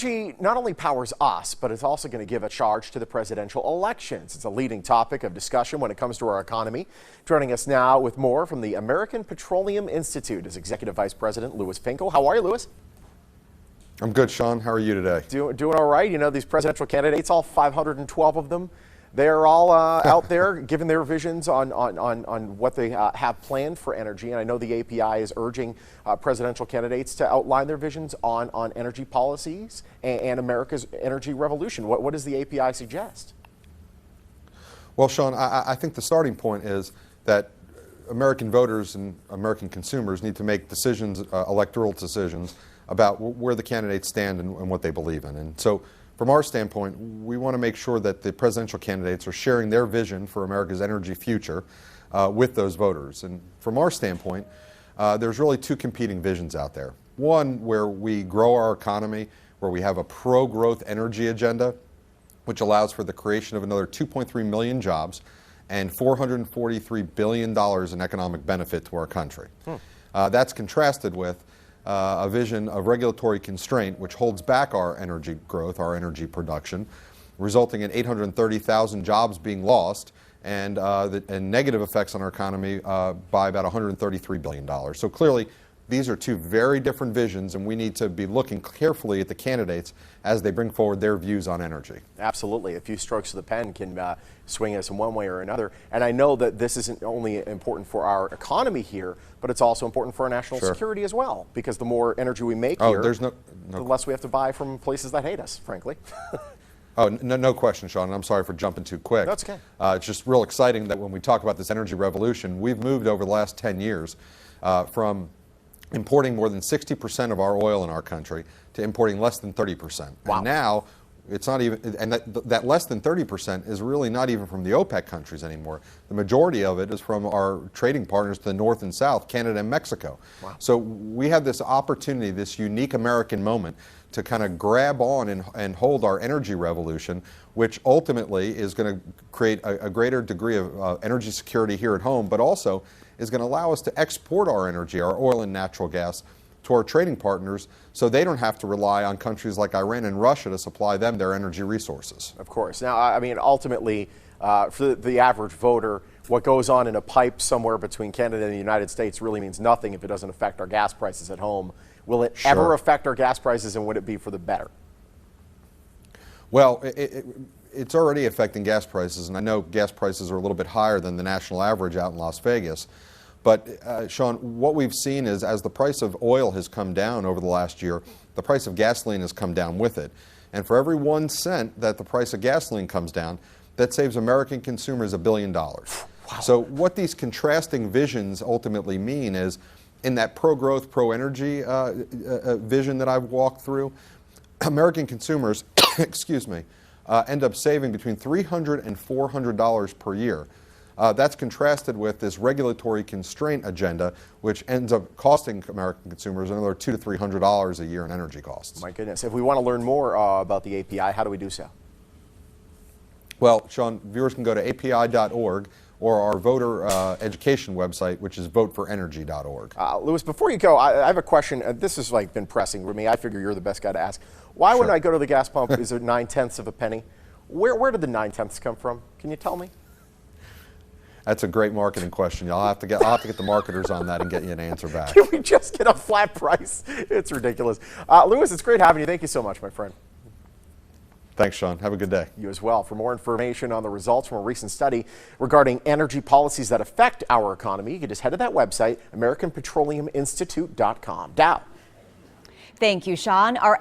Energy not only powers us, but it's also going to give a charge to the presidential elections. It's a leading topic of discussion when it comes to our economy. Joining us now with more from the American Petroleum Institute is Executive Vice President Louis Finkel. How are you, Louis? I'm good, Sean. How are you today? Doing all right. You know, these presidential candidates, all 512 of them, they're all out there giving their visions on what they have planned for energy. And I know the API is urging presidential candidates to outline their visions on energy policies and America's energy revolution. What does the API suggest? Well, Sean, I think the starting point is that American voters and American consumers need to make decisions, electoral decisions, about where the candidates stand and what they believe in. And so, from our standpoint, we want to make sure that the presidential candidates are sharing their vision for America's energy future with those voters. And from our standpoint, there's really two competing visions out there. One where we grow our economy, where we have a pro-growth energy agenda, which allows for the creation of another 2.3 million jobs and $443 billion in economic benefit to our country. That's contrasted with a vision of regulatory constraint, which holds back our energy growth, our energy production, resulting in 830,000 jobs being lost and negative effects on our economy by about $133 billion. So clearly, these are two very different visions, and we need to be looking carefully at the candidates as they bring forward their views on energy. Absolutely. A few strokes of the pen can swing us in one way or another. And I know that this isn't only important for our economy here, but it's also important for our national security as well, because the more energy we make here, the less we have to buy from places that hate us, frankly. Oh, no question, Sean. And I'm sorry for jumping too quick. That's okay. It's just real exciting that when we talk about this energy revolution, we've moved over the last 10 years from importing more than 60% of our oil in our country to importing less than 30%. Wow. And now it's not even, and that less than 30% is really not even from the OPEC countries anymore. The majority of it is from our trading partners to the north and south, Canada and Mexico. Wow. So we have this opportunity, this unique American moment to kind of grab on and hold our energy revolution, which ultimately is going to create a greater degree of energy security here at home, but also is going to allow us to export our energy, our oil and natural gas, to our trading partners so they don't have to rely on countries like Iran and Russia to supply them their energy resources. Of course. Now, I mean, ultimately, for the average voter, what goes on in a pipe somewhere between Canada and the United States really means nothing if it doesn't affect our gas prices at home. Will it ever affect our gas prices, and would it be for the better? Well, it's already affecting gas prices, and I know gas prices are a little bit higher than the national average out in Las Vegas. But, Sean, what we've seen is as the price of oil has come down over the last year, the price of gasoline has come down with it. And for every 1 cent that the price of gasoline comes down, that saves American consumers $1 billion. Wow. So what these contrasting visions ultimately mean is, in that pro-growth, pro-energy vision that I've walked through, American consumers, excuse me, end up saving between $300 and $400 per year. That's contrasted with this regulatory constraint agenda, which ends up costing American consumers another $200 to $300 a year in energy costs. My goodness. If we want to learn more about the API, how do we do so? Well, Sean, viewers can go to api.org or our voter education website, which is voteforenergy.org. Louis, before you go, I have a question. This has been pressing with me. I figure you're the best guy to ask. Why when I go to the gas pump is there 9/10 of a penny? Where did the 9/10 come from? Can you tell me? That's a great marketing question. I'll have to get the marketers on that and get you an answer back. Can we just get a flat price? It's ridiculous. Louis, it's great having you. Thank you so much, my friend. Thanks, Sean. Have a good day. You as well. For more information on the results from a recent study regarding energy policies that affect our economy, you can just head to that website, AmericanPetroleumInstitute.com. Dow. Thank you, Sean. Our